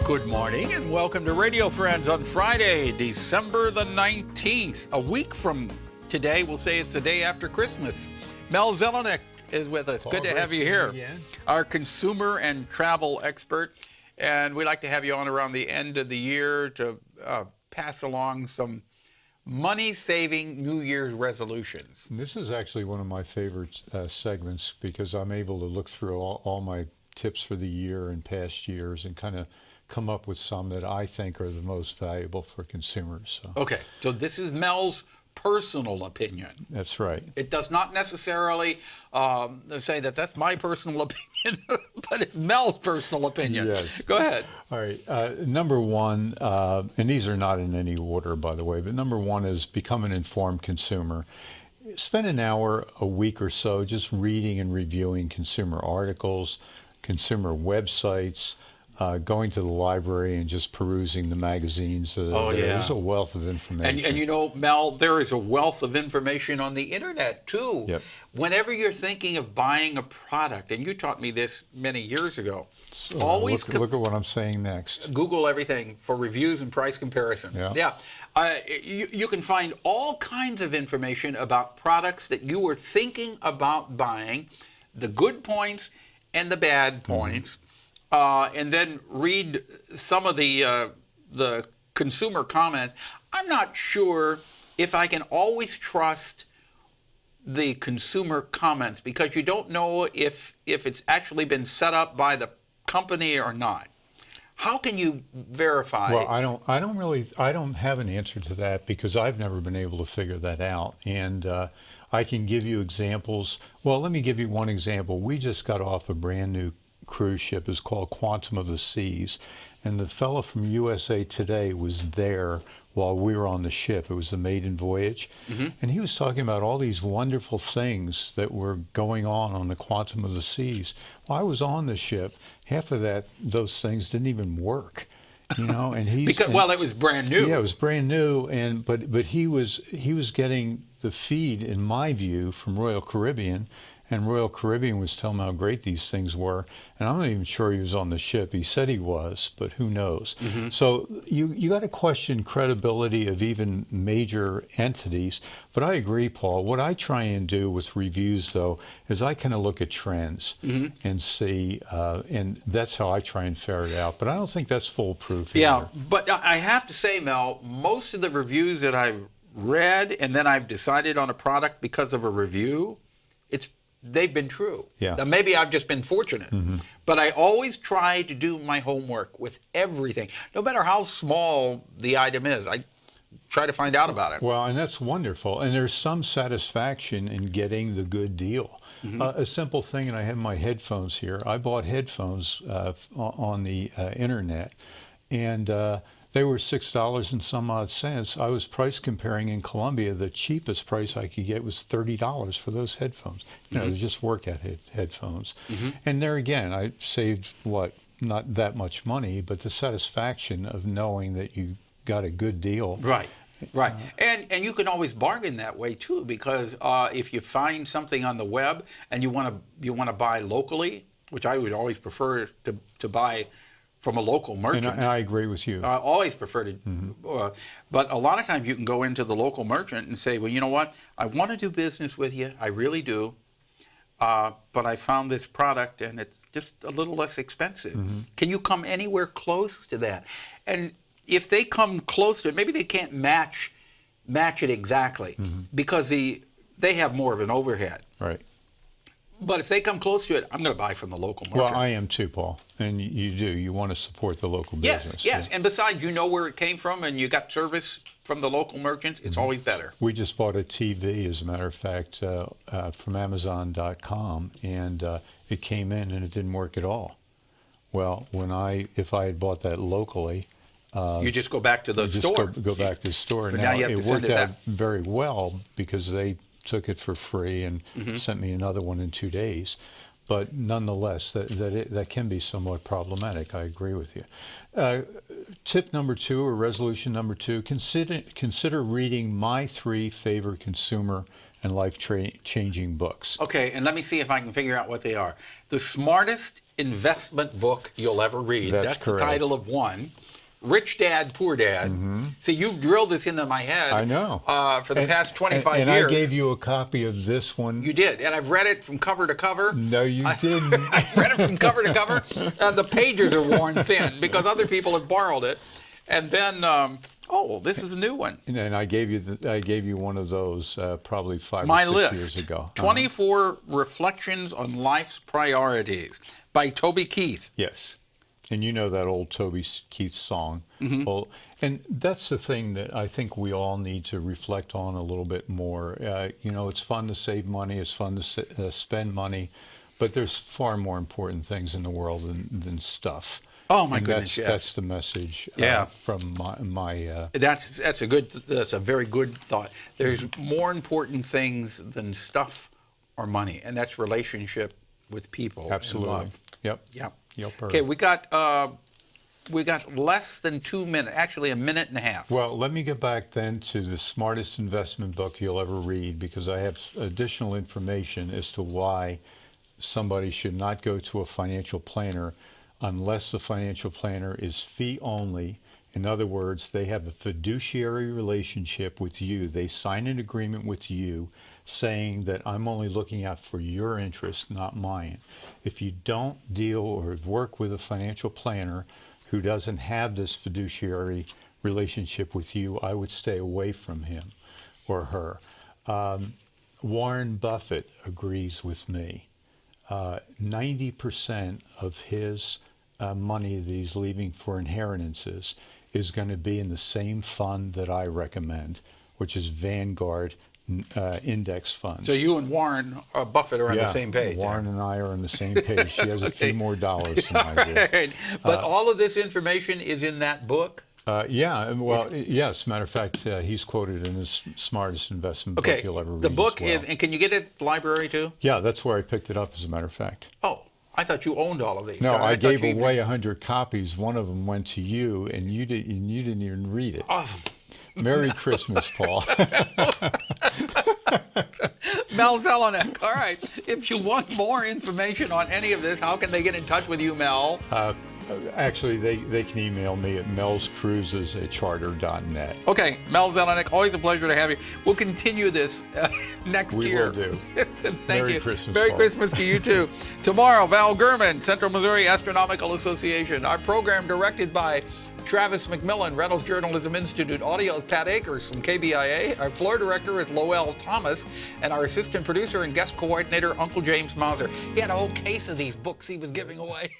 Good morning and welcome to Radio Friends on Friday, December the 19th. A week from today, we'll say it's the day after Christmas. Mel Zelenak is with us. Good to have you here. Our consumer and travel expert. And we like to have you on around the end of the year to pass along some money-saving New Year's resolutions. This is actually one of my favorite segments because I'm able to look through all my tips for the year and past years and kind of come up with some that I think are the most valuable for consumers. So. Okay, so this is Mel's personal opinion. That's right. It does not necessarily say that that's my personal opinion, but it's Mel's personal opinion. Yes. Go ahead. All right. Number one, and these are not in any order, by the way, but number one is become an informed consumer. Spend an hour a week or so just reading and reviewing consumer articles, consumer websites, going to the library and just perusing the magazines. There's a wealth of information. And you know, Mel, there is a wealth of information on the internet too. Yep. Whenever you're thinking of buying a product, and you taught me this many years ago, So always look at what I'm saying next. Google everything for reviews and price comparison. You can find all kinds of information about products that you were thinking about buying, the good points and the bad points. And then read some of the consumer comments. I'm not sure if I can always trust the consumer comments because you don't know if it's actually been set up by the company or not. How can you verify? Well, I don't have an answer to that because I've never been able to figure that out. And I can give you examples. Well, let me give you one example. We just got off a brand new cruise ship. Is called Quantum of the Seas, and the fellow from USA Today was there while we were on the ship. It was the maiden voyage, and he was talking about all these wonderful things that were going on the Quantum of the Seas. Well, I was on the ship. Half of those things didn't even work, you know. And it was brand new. Yeah, it was brand new, but he was getting the feed, in my view, from Royal Caribbean. And Royal Caribbean was telling him how great these things were. And I'm not even sure he was on the ship. He said he was, but who knows? So you got to question credibility of even major entities. But I agree, Paul. What I try and do with reviews, though, is I kind of look at trends and see, and that's how I try and ferret out. But I don't think that's foolproof either. Yeah, but I have to say, Mel, most of the reviews that I've read and then I've decided on a product because of a review, they've been true. Yeah. Now, maybe I've just been fortunate, but I always try to do my homework with everything, no matter how small the item is. I try to find out about it. Well, and that's wonderful. And there's some satisfaction in getting the good deal. A simple thing, and I have my headphones here. I bought headphones on the internet, and they were $6 and some odd cents. I was price comparing in Colombia. The cheapest price I could get was $30 for those headphones. You know, they're just workout headphones. And there again, I saved not that much money, but the satisfaction of knowing that you got a good deal. Right. And you can always bargain that way too, because if you find something on the web and you want to buy locally, which I would always prefer to buy from a local merchant. And I agree with you. I always prefer to, but a lot of times you can go into the local merchant and say, well, you know what, I want to do business with you, I really do, but I found this product and it's just a little less expensive. Can you come anywhere close to that? And if they come close to it, maybe they can't match it exactly because they have more of an overhead. Right. But if they come close to it, I'm going to buy from the local merchant. Well, I am too, Paul. And you do. You want to support the local business. Yes. And besides, you know where it came from and you got service from the local merchant. It's always better. We just bought a TV, as a matter of fact, from Amazon.com, and it came in and it didn't work at all. Well, if I had bought that locally, you just go back to the store. Go back to the store. But now you have it to send worked it out back. very well because they took it for free and sent me another one in 2 days. But nonetheless, that can be somewhat problematic. I agree with you. Tip number 2, or resolution number 2, consider reading my 3 favorite consumer and life-changing books. Okay, and let me see if I can figure out what they are. The Smartest investment book you'll ever read. That's the correct. title of one. Rich Dad, Poor Dad. See, you've drilled this into my head. I know. For the past 25 and years. I gave you a copy of this one. You did, and I've read it from cover to cover. No, you didn't. I've read it from cover to cover. The pages are worn thin because other people have borrowed it. And then, this is a new one. And I gave you one of those probably 5 My or 6 list. years ago. 24 Reflections on Life's Priorities by Toby Keith. Yes. And you know that old Toby Keith song. Well, and that's the thing that I think we all need to reflect on a little bit more. It's fun to save money, it's fun to spend money, but there's far more important things in the world than stuff. Oh my goodness! That's the message. From my. That's a very good thought. There's more important things than stuff or money, and that's relationship with people. Absolutely. And love. Yep. Okay, we got less than 2 minutes, actually a minute and a half. Well, let me get back then to the smartest investment book you'll ever read, because I have additional information as to why somebody should not go to a financial planner unless the financial planner is fee only. In other words, they have a fiduciary relationship with you. They sign an agreement with you saying that I'm only looking out for your interest, not mine. If you don't deal or work with a financial planner who doesn't have this fiduciary relationship with you, I would stay away from him or her. Warren Buffett agrees with me. 90% of his money that he's leaving for inheritances is going to be in the same fund that I recommend, which is Vanguard index funds. So you and Warren Buffett are on the same page. Warren and I are on the same page. She has a few more dollars than I do. Right. But all of this information is in that book? Yes. Matter of fact, he's quoted in his smartest investment book you'll ever read. The book as well. is, and can you get it at the library too? Yeah, that's where I picked it up, as a matter of fact. Oh, I thought you owned all of these. No, I gave away 100 copies. One of them went to you, and you didn't even read it. Awesome. Merry Christmas, Paul. Mel Zelenak. All right. If you want more information on any of this, how can they get in touch with you, Mel? Actually, they can email me at melscruises@charter.net. Okay, Mel Zelenak, always a pleasure to have you. We'll continue this next year. We will do. Thank you. Christmas, Merry Paul. Christmas to you, too. Tomorrow, Val Gurman, Central Missouri Astronomical Association. Our program directed by Travis McMillan, Reynolds Journalism Institute. Audio is Pat Akers from KBIA. Our floor director is Lowell Thomas. And our assistant producer and guest coordinator, Uncle James Mauser. He had a whole case of these books he was giving away.